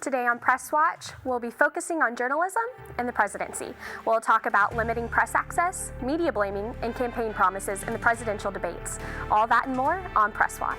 Today on Press Watch, we'll be focusing on journalism and the presidency. We'll talk about limiting press access, media blaming, and campaign promises in the presidential debates. All that and more on Press Watch.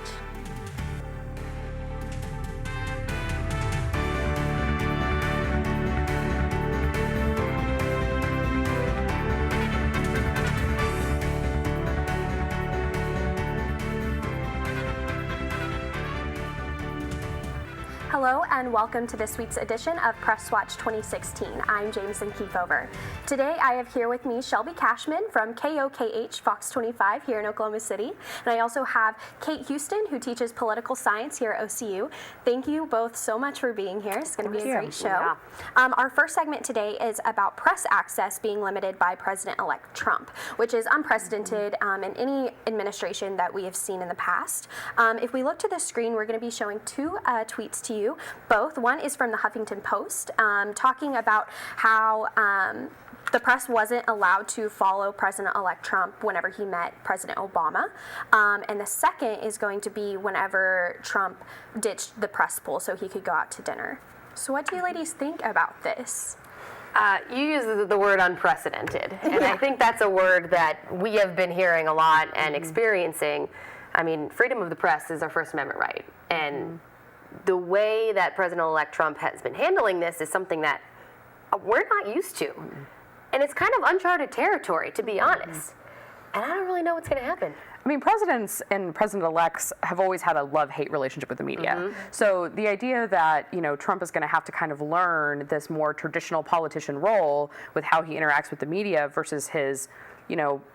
Hello and welcome to this week's edition of Press Watch 2016. I'm Jameson Keefover. Today I have here with me Shelby Cashman from KOKH Fox 25 here in Oklahoma City. And I also have Kate Houston, who teaches political science here at OCU. Thank you both so much for being here. It's going to be a great show. Yeah. Our first segment today is about press access being limited by President-elect Trump, which is unprecedented in any administration that we have seen in the past. If we look to the screen, we're going to be showing two tweets to you. Both. One is from the Huffington Post, talking about how the press wasn't allowed to follow President-elect Trump whenever he met President Obama. And the second is going to be whenever Trump ditched the press pool so he could go out to dinner. So what do you ladies think about this? You use the word unprecedented, and I think that's a word that we have been hearing a lot and experiencing. I mean, freedom of the press is our First Amendment right, and the way that President-elect Trump has been handling this is something that we're not used to. And it's kind of uncharted territory, to be honest. And I don't really know what's going to happen. I mean, presidents and president-elects have always had a love-hate relationship with the media. So the idea that, Trump is going to have to kind of learn this more traditional politician role with how he interacts with the media versus his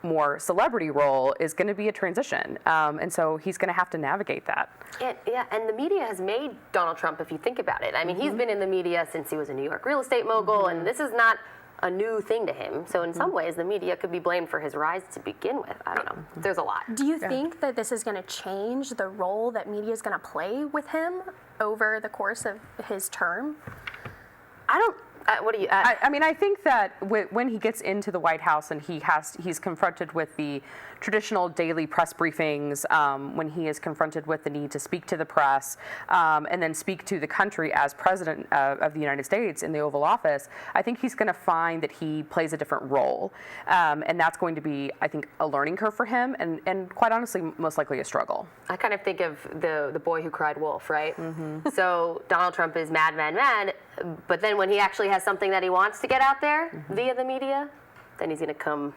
more celebrity role is going to be a transition. And so he's going to have to navigate that. And the media has made Donald Trump, if you think about it. I mean, he's been in the media since he was a New York real estate mogul, and this is not a new thing to him. So in some ways, the media could be blamed for his rise to begin with. I don't know. There's a lot. Do you think that this is going to change the role that media is going to play with him over the course of his term? I don't. What do you? I think that when he gets into the White House and he's confronted with the traditional daily press briefings, when he is confronted with the need to speak to the press and then speak to the country as president of the United States in the Oval Office, I think he's going to find that he plays a different role, and that's going to be, I think, a learning curve for him, and quite honestly, most likely a struggle. I kind of think of the boy who cried wolf, right? So Donald Trump is mad, but then when he actually has something that he wants to get out there via the media, then he's going to come,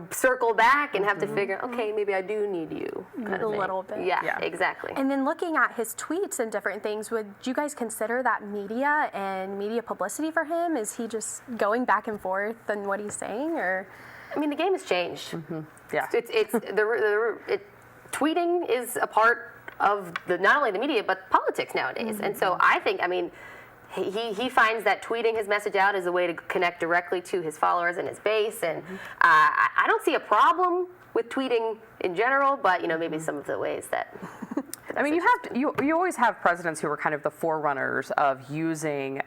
circle back and have to figure, okay, maybe I do need you. A little bit. Yeah, exactly. And then looking at his tweets and different things, would you guys consider that media and media publicity for him? Is he just going back and forth in what he's saying, or? I mean, the game has changed. Yeah. Tweeting is a part of not only the media, but politics nowadays. And so I think, he finds that tweeting his message out is a way to connect directly to his followers and his base, and I don't see a problem with tweeting in general, but maybe some of the ways that. I mean, you always have presidents who are kind of the forerunners of using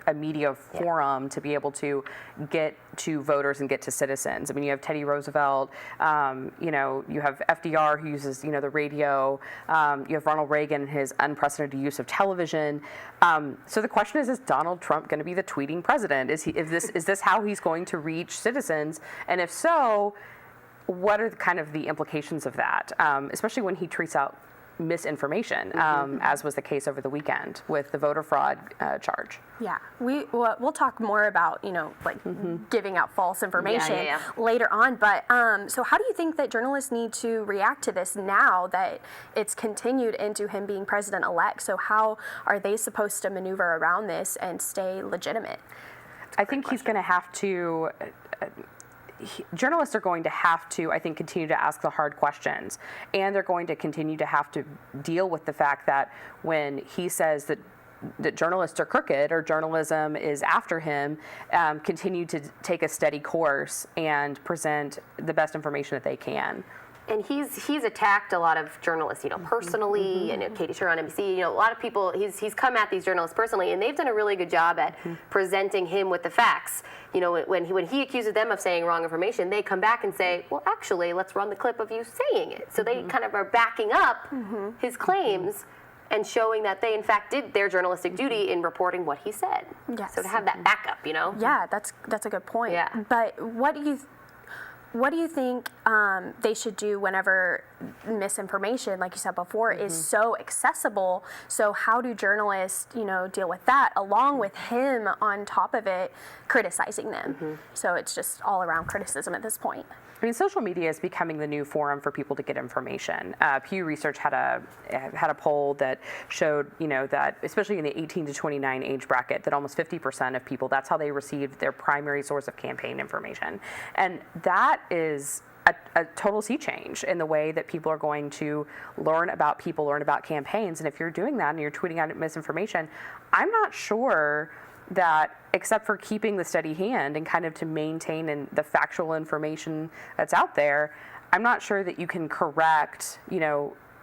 a media forum to be able to get to voters and get to citizens. I mean, you have Teddy Roosevelt, you have FDR who uses, the radio, you have Ronald Reagan, his unprecedented use of television. So the question is Donald Trump going to be the tweeting president? Is this how he's going to reach citizens? And if so, what are kind of the implications of that, especially when he tweets out misinformation, as was the case over the weekend with the voter fraud charge. Yeah, we'll talk more about giving out false information later on. But so how do you think that journalists need to react to this now that it's continued into him being president-elect? So how are they supposed to maneuver around this and stay legitimate? I think he's going to have to. Journalists are going to have to, I think, continue to ask the hard questions, and they're going to continue to have to deal with the fact that when he says that journalists are crooked or journalism is after him, continue to take a steady course and present the best information that they can. And he's attacked a lot of journalists, personally, and Katie Sher on NBC. A lot of people. He's come at these journalists personally, and they've done a really good job at presenting him with the facts. When he accuses them of saying wrong information, they come back and say, well, actually, let's run the clip of you saying it. So they kind of are backing up his claims. and showing that they in fact did their journalistic duty in reporting what he said. Yes. So to have that backup, Yeah, that's a good point. Yeah. But what do you think they should do whenever misinformation, like you said before, is so accessible? So how do journalists, deal with that, along with him on top of it criticizing them? So it's just all around criticism at this point. I mean, social media is becoming the new forum for people to get information. Pew Research had a poll that showed, that especially in the 18 to 29 age bracket, that almost 50% of people, that's how they received their primary source of campaign information. And that is a total sea change in the way that people are going to learn about people, learn about campaigns. And if you're doing that and you're tweeting out misinformation, I'm not sure that, except for keeping the steady hand and kind of to maintain the factual information that's out there, I'm not sure that you can correct,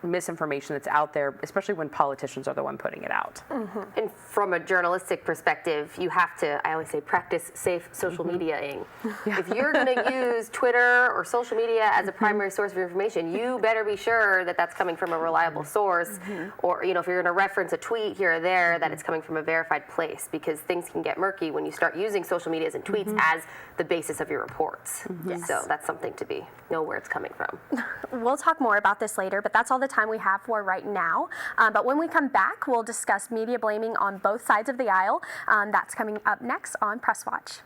misinformation that's out there, especially when politicians are the one putting it out. And from a journalistic perspective, you have to, I always say, practice safe social mediaing. If you're going to use Twitter or social media as a primary source of information, you better be sure that that's coming from a reliable source, or if you're going to reference a tweet here or there, that it's coming from a verified place, because things can get murky when you start using social medias and tweets as the basis of your reports. So that's something to know where it's coming from. We'll talk more about this later, but that's all the time we have for right now. But when we come back, we'll discuss media blaming on both sides of the aisle. That's coming up next on Press Watch.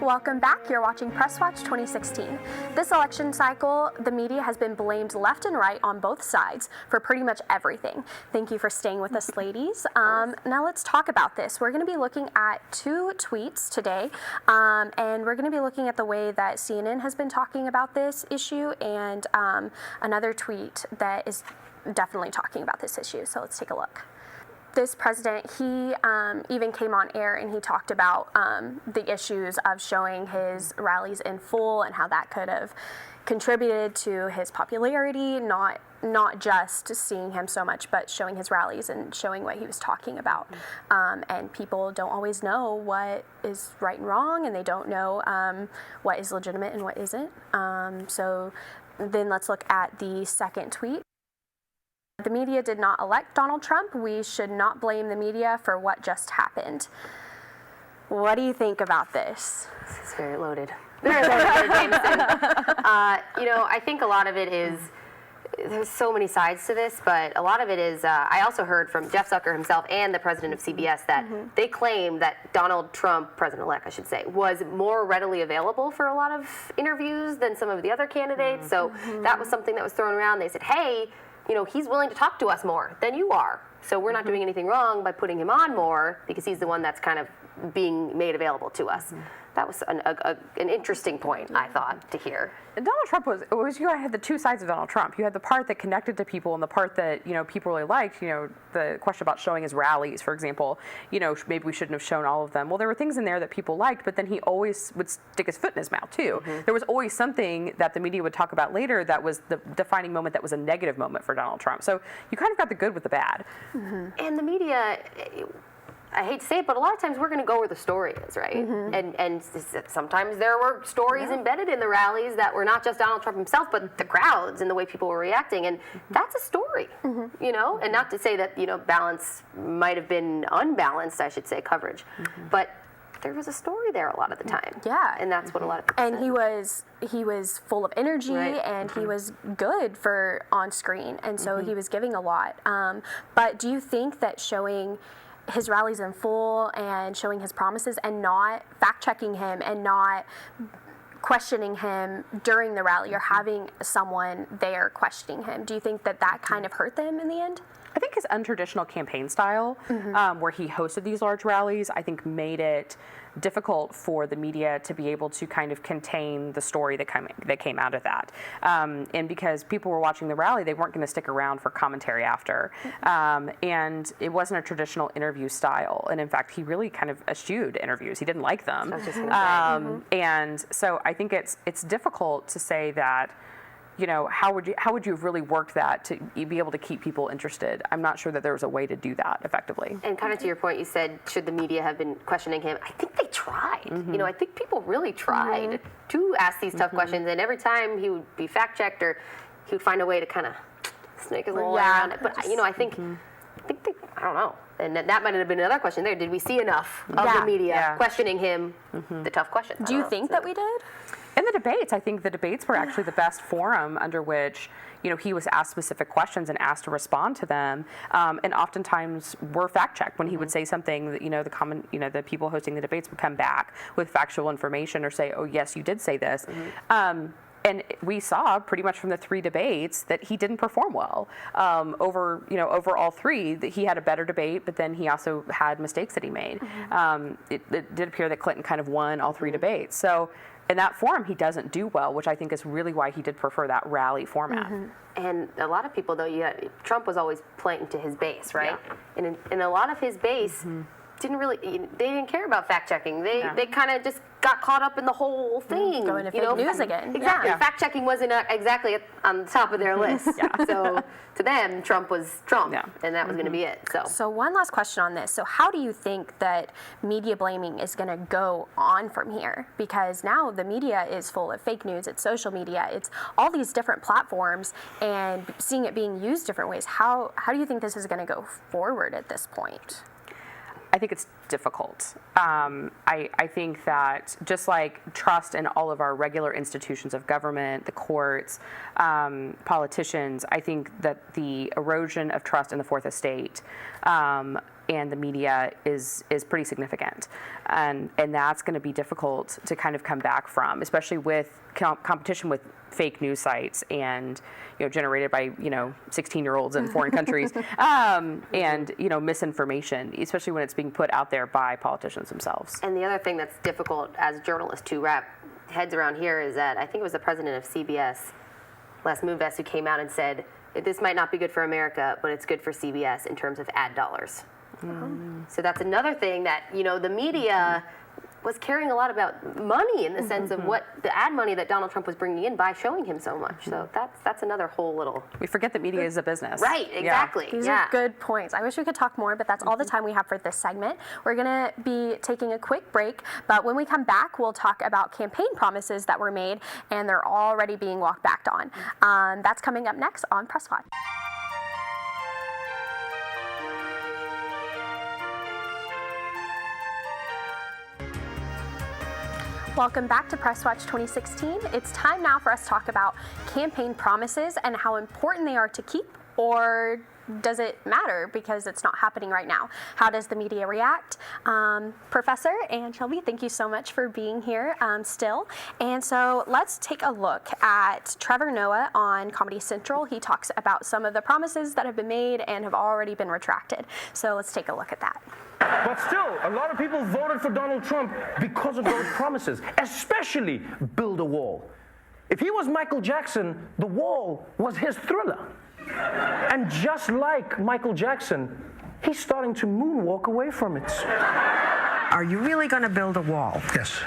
Welcome back. You're watching Press Watch 2016. This election cycle, the media has been blamed left and right on both sides for pretty much everything. Thank you for staying with us, ladies. Now let's talk about this. We're going to be looking at 2 tweets today, and we're going to be looking at the way that CNN has been talking about this issue, and another tweet that is definitely talking about this issue. So let's take a look. This president, he even came on air and he talked about the issues of showing his rallies in full and how that could have contributed to his popularity, not just seeing him so much, but showing his rallies and showing what he was talking about. And people don't always know what is right and wrong, and they don't know what is legitimate and what isn't. So then let's look at the second tweet. The media did not elect Donald Trump. We should not blame the media for what just happened. What do you think about this? This is very loaded. Very loaded, Jameson. I think a lot of it is, there's so many sides to this, but a lot of it is, I also heard from Jeff Zucker himself and the president of CBS that they claim that Donald Trump, president-elect I should say, was more readily available for a lot of interviews than some of the other candidates. So that was something that was thrown around. They said, hey, he's willing to talk to us more than you are. So we're not doing anything wrong by putting him on more, because he's the one that's kind of being made available to us. That was an interesting point, I thought, to hear. And Donald Trump you had the 2 sides of Donald Trump. You had the part that connected to people and the part that, people really liked. The question about showing his rallies, for example, maybe we shouldn't have shown all of them. Well, there were things in there that people liked, but then he always would stick his foot in his mouth, too. There was always something that the media would talk about later that was the defining moment that was a negative moment for Donald Trump. So you kind of got the good with the bad. And the media, I hate to say it, but a lot of times we're going to go where the story is, right? And sometimes there were stories embedded in the rallies that were not just Donald Trump himself, but the crowds and the way people were reacting. And that's a story, and not to say that, balance might have been unbalanced, I should say, coverage. But there was a story there a lot of the time. Yeah. And that's what a lot of people said. He was full of energy, and he was good for on screen, and so he was giving a lot. But do you think that showing his rallies in full and showing his promises and not fact-checking him and not questioning him during the rally or having someone there questioning him, do you think that kind of hurt them in the end? I think his untraditional campaign style, where he hosted these large rallies, I think made it difficult for the media to be able to kind of contain the story that came out of that. And because people were watching the rally, they weren't going to stick around for commentary after. And it wasn't a traditional interview style. And in fact, he really kind of eschewed interviews. He didn't like them. I was just gonna say. And so I think it's difficult to say that how would you have really worked that to be able to keep people interested? I'm not sure that there was a way to do that effectively. And kind of to your point, you said, should the media have been questioning him? I think they tried. I think people really tried to ask these tough questions, and every time he would be fact-checked or he would find a way to kind of snake his little way around it. But, I think I don't know. And that might have been another question there. Did we see enough of the media questioning him the tough questions? Do you think that we did? In the debates, I think the debates were actually the best forum under which, he was asked specific questions and asked to respond to them, and oftentimes were fact-checked when he would say something that, the people hosting the debates would come back with factual information or say, oh, yes, you did say this. And we saw pretty much from the 3 debates that he didn't perform well over all 3. That he had a better debate, but then he also had mistakes that he made. It did appear that Clinton kind of won all 3 debates. So in that forum, he doesn't do well, which I think is really why he did prefer that rally format. And a lot of people, though, Trump was always playing to his base, right? Yeah. And a lot of his base they didn't care about fact checking. They kind of just got caught up in the whole thing. Going to fake news again. Exactly. Yeah. Fact checking wasn't exactly on the top of their list. So to them, Trump was Trump, and that was going to be it. So one last question on this. So how do you think that media blaming is going to go on from here? Because now the media is full of fake news. It's social media. It's all these different platforms, and seeing it being used different ways. How do you think this is going to go forward at this point? I think it's difficult. I think that just like trust in all of our regular institutions of government, the courts, politicians, I think that the erosion of trust in the Fourth Estate and the media is pretty significant. And that's going to be difficult to kind of come back from, especially with competition with fake news sites and generated by 16-year-olds in foreign countries and misinformation, especially when it's being put out there by politicians themselves. And the other thing that's difficult as journalists to wrap heads around here is that I think it was the president of CBS, Les Moonves, who came out and said this might not be good for America, but it's good for CBS in terms of ad dollars. So that's another thing that the media was caring a lot about money in the sense of what the ad money that Donald Trump was bringing in by showing him so much. So that's another whole little. We forget that media is a business. Right, exactly. These are good points. I wish we could talk more, but that's all the time we have for this segment. We're going to be taking a quick break, but when we come back, we'll talk about campaign promises that were made, and they're already being walked back on. That's coming up next on Press Watch. Welcome back to Press Watch 2016. It's time now for us to talk about campaign promises and how important they are to keep, or does it matter because it's not happening right now? How does the media react? Professor and Shelby, thank you so much for being here still. And so let's take a look at Trevor Noah on Comedy Central. He talks about some of the promises that have been made and have already been retracted. So let's take a look at that. But still, a lot of people voted for Donald Trump because of those promises, especially build a wall. If he was Michael Jackson, the wall was his Thriller. And just like Michael Jackson, he's starting to moonwalk away from it. Are you really going to build a wall? Yes.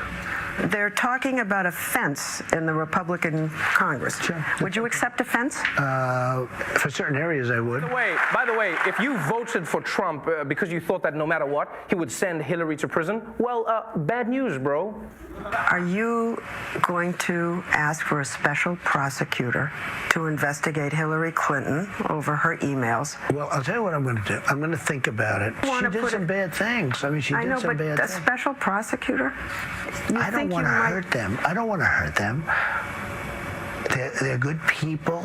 They're talking about a fence in the Republican Congress. Sure. Would you accept a fence? For certain areas, I would. By the way, if you voted for Trump because you thought that no matter what, he would send Hillary to prison, well, bad news, bro. Are you going to ask for a special prosecutor to investigate Hillary Clinton over her emails? Well, I'll tell you what I'm going to do. I'm going to think about it. She did some bad things. I mean, she did some bad things. A special prosecutor? I don't want to hurt them. I don't want to hurt them. They're good people.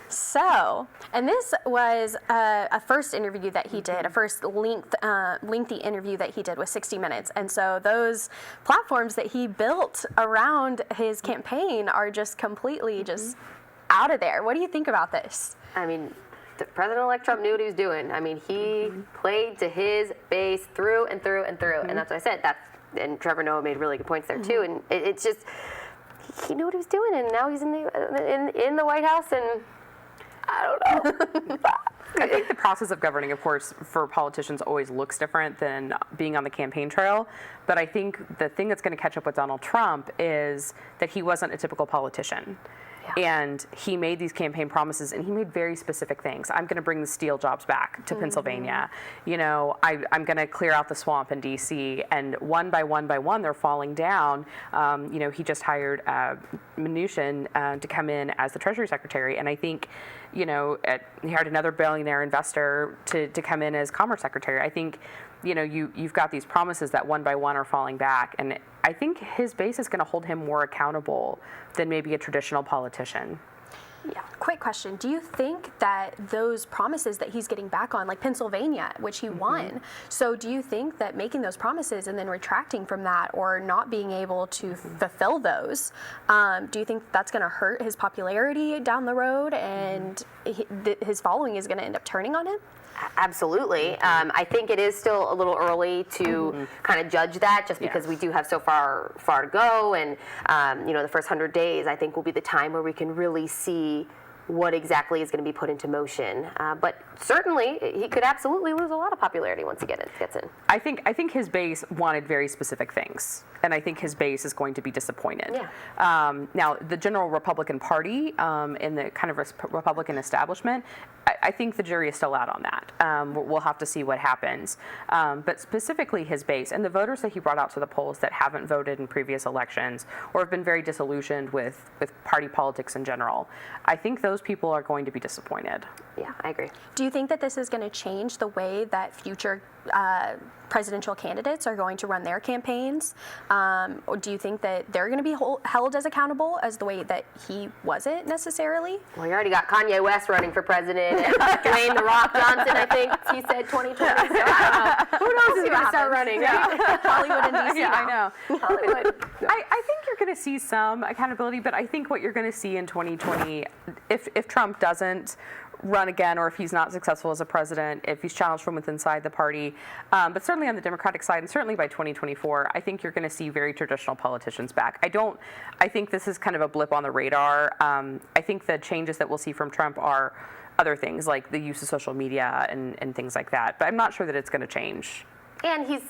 So, and this was a first interview that he did, a first lengthy interview that he did with 60 Minutes. And so those platforms that he built around his campaign are just completely just out of there. What do you think about this? I mean, President-elect Trump knew what he was doing. I mean, he played to his base through and through and through, and that's what I said. And Trevor Noah made really good points there too. And it's just he knew what he was doing, and now he's in the White House, and I don't know. I think the process of governing, of course, for politicians always looks different than being on the campaign trail. But I think the thing that's going to catch up with Donald Trump is that he wasn't a typical politician. And he made these campaign promises, and he made very specific things. I'm going to bring the steel jobs back to Pennsylvania. You know, I'm going to clear out the swamp in D.C. And one by one, they're falling down. You know, he just hired Mnuchin to come in as the Treasury Secretary, and I think, you know, he hired another billionaire investor to come in as Commerce Secretary. I think, you know, you've got these promises that one by one are falling back, and I think his base is going to hold him more accountable than maybe a traditional politician. Yeah. Quick question. Do you think that those promises that he's getting back on, like Pennsylvania, which he won, so do you think that making those promises and then retracting from that or not being able to fulfill those, do you think that's going to hurt his popularity down the road and his following is going to end up turning on him? Absolutely. I think it is still a little early to kind of judge that, just because we do have so far to go, and you know, the first 100 days I think will be the time where we can really see what exactly is going to be put into motion. But certainly, he could absolutely lose a lot of popularity once he gets in. I think his base wanted very specific things, and I think his base is going to be disappointed. Yeah. Now, the general Republican Party in the kind of Republican establishment, I think the jury is still out on that. We'll have to see what happens. But specifically his base and the voters that he brought out to the polls that haven't voted in previous elections or have been very disillusioned with party politics in general, I think those people are going to be disappointed. Yeah, I agree. Do you think that this is going to change the way that future presidential candidates are going to run their campaigns? Or do you think that they're going to be held as accountable as the way that he wasn't necessarily? Well, you already got Kanye West running for president, and Dwayne "The Rock" Johnson, I think he said 2020. So I don't know. Who knows who's going to start running? Yeah. Hollywood and DC. Yeah, now. I know. Hollywood. I think you're going to see some accountability, but I think what you're going to see in 2020, if Trump doesn't run again, or if he's not successful as a president, if he's challenged from within inside the party, but certainly on the Democratic side, and certainly by 2024, I think you're going to see very traditional politicians back. I think this is kind of a blip on the radar. I think the changes that we'll see from Trump are other things, like the use of social media and things like that, but I'm not sure that it's going to change. And he's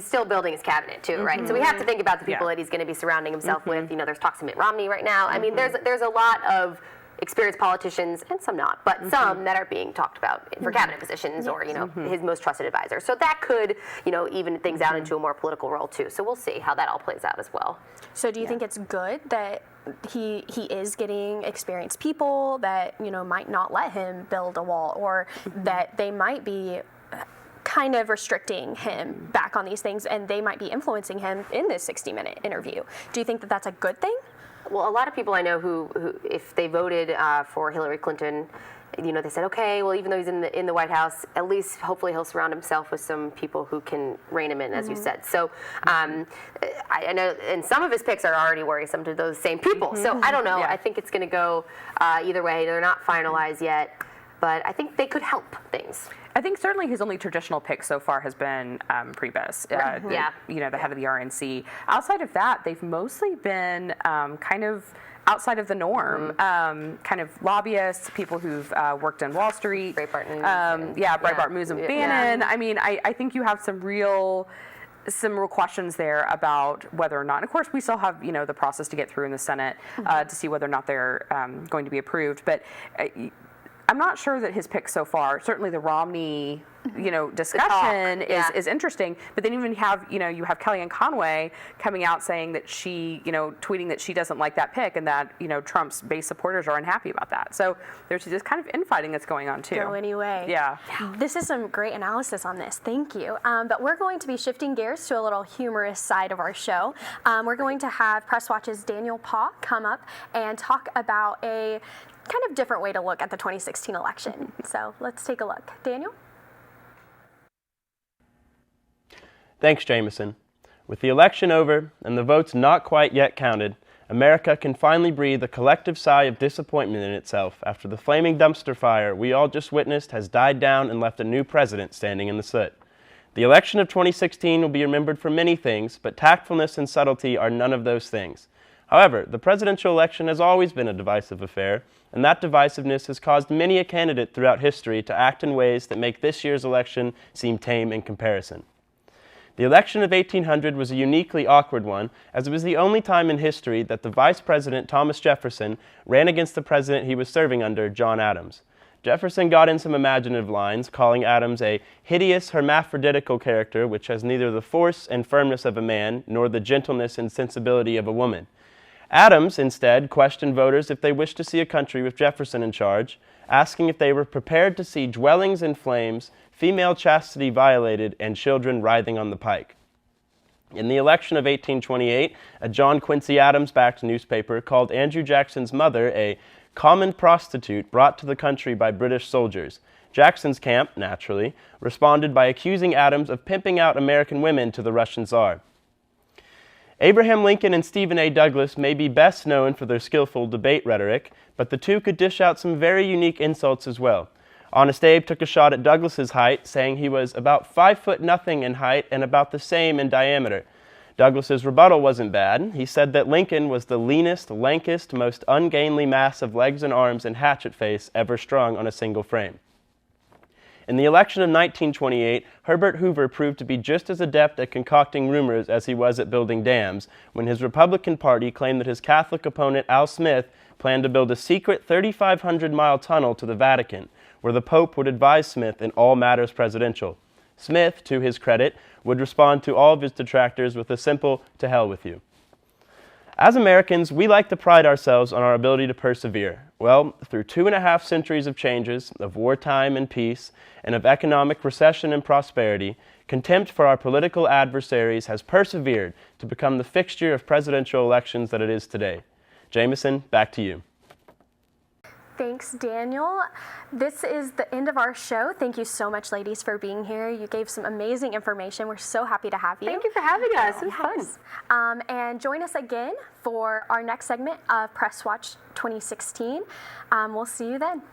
still building his cabinet too, right? So we have to think about the people that he's going to be surrounding himself with. You know, there's talks of Mitt Romney right now. I mean, there's a lot of experienced politicians, and some not, but some that are being talked about for cabinet positions or, you know, his most trusted advisor. So that could, you know, even things out into a more political role too. So we'll see how that all plays out as well. So do you think it's good that he is getting experienced people that, you know, might not let him build a wall, or that they might be kind of restricting him back on these things and they might be influencing him in this 60-minute interview? Do you think that that's a good thing? Well, a lot of people I know who if they voted for Hillary Clinton, you know, they said, okay, well, even though he's in the White House, at least hopefully he'll surround himself with some people who can rein him in, as you said. So I know, and some of his picks are already worrisome to those same people. So I don't know. I think it's going to go either way. They're not finalized yet, but I think they could help things. I think certainly his only traditional pick so far has been Priebus, you know, the head of the RNC. Outside of that, they've mostly been kind of outside of the norm, kind of lobbyists, people who've worked in Wall Street. Breitbart News. Breitbart News and Bannon. I mean, I think you have some real questions there about whether or not, and of course we still have, you know, the process to get through in the Senate to see whether or not they're going to be approved. But I'm not sure that his pick so far, certainly the Romney, you know, discussion is interesting, but then even have, you know, you have Kellyanne Conway coming out saying that she, you know, tweeting that she doesn't like that pick and that, you know, Trump's base supporters are unhappy about that. So there's this kind of infighting that's going on too. Go anyway. Yeah. This is some great analysis on this. Thank you. But we're going to be shifting gears to a little humorous side of our show. We're going to have Press Watch's Daniel Paugh come up and talk about a kind of different way to look at the 2016 election. So let's take a look. Daniel? Thanks, Jameson. With the election over and the votes not quite yet counted, America can finally breathe a collective sigh of disappointment in itself after the flaming dumpster fire we all just witnessed has died down and left a new president standing in the soot. The election of 2016 will be remembered for many things, but tactfulness and subtlety are none of those things. However, the presidential election has always been a divisive affair, and that divisiveness has caused many a candidate throughout history to act in ways that make this year's election seem tame in comparison. The election of 1800 was a uniquely awkward one, as it was the only time in history that the Vice President Thomas Jefferson ran against the president he was serving under, John Adams. Jefferson got in some imaginative lines, calling Adams a hideous hermaphroditical character which has neither the force and firmness of a man nor the gentleness and sensibility of a woman. Adams, instead, questioned voters if they wished to see a country with Jefferson in charge, asking if they were prepared to see dwellings in flames, female chastity violated, and children writhing on the pike. In the election of 1828, a John Quincy Adams-backed newspaper called Andrew Jackson's mother a common prostitute brought to the country by British soldiers. Jackson's camp, naturally, responded by accusing Adams of pimping out American women to the Russian Tsar. Abraham Lincoln and Stephen A. Douglas may be best known for their skillful debate rhetoric, but the two could dish out some very unique insults as well. Honest Abe took a shot at Douglas's height, saying he was about 5'0" in height and about the same in diameter. Douglas's rebuttal wasn't bad. He said that Lincoln was the leanest, lankest, most ungainly mass of legs and arms and hatchet face ever strung on a single frame. In the election of 1928, Herbert Hoover proved to be just as adept at concocting rumors as he was at building dams, when his Republican Party claimed that his Catholic opponent, Al Smith, planned to build a secret 3,500-mile tunnel to the Vatican, where the Pope would advise Smith in all matters presidential. Smith, to his credit, would respond to all of his detractors with a simple, "to hell with you." As Americans, we like to pride ourselves on our ability to persevere. Well, through 2.5 centuries of changes, of wartime and peace, and of economic recession and prosperity, contempt for our political adversaries has persevered to become the fixture of presidential elections that it is today. Jameson, back to you. Thanks, Daniel. This is the end of our show. Thank you so much, ladies, for being here. You gave some amazing information. We're so happy to have you. Thank you for having us. It was fun. And join us again for our next segment of Press Watch 2016. We'll see you then.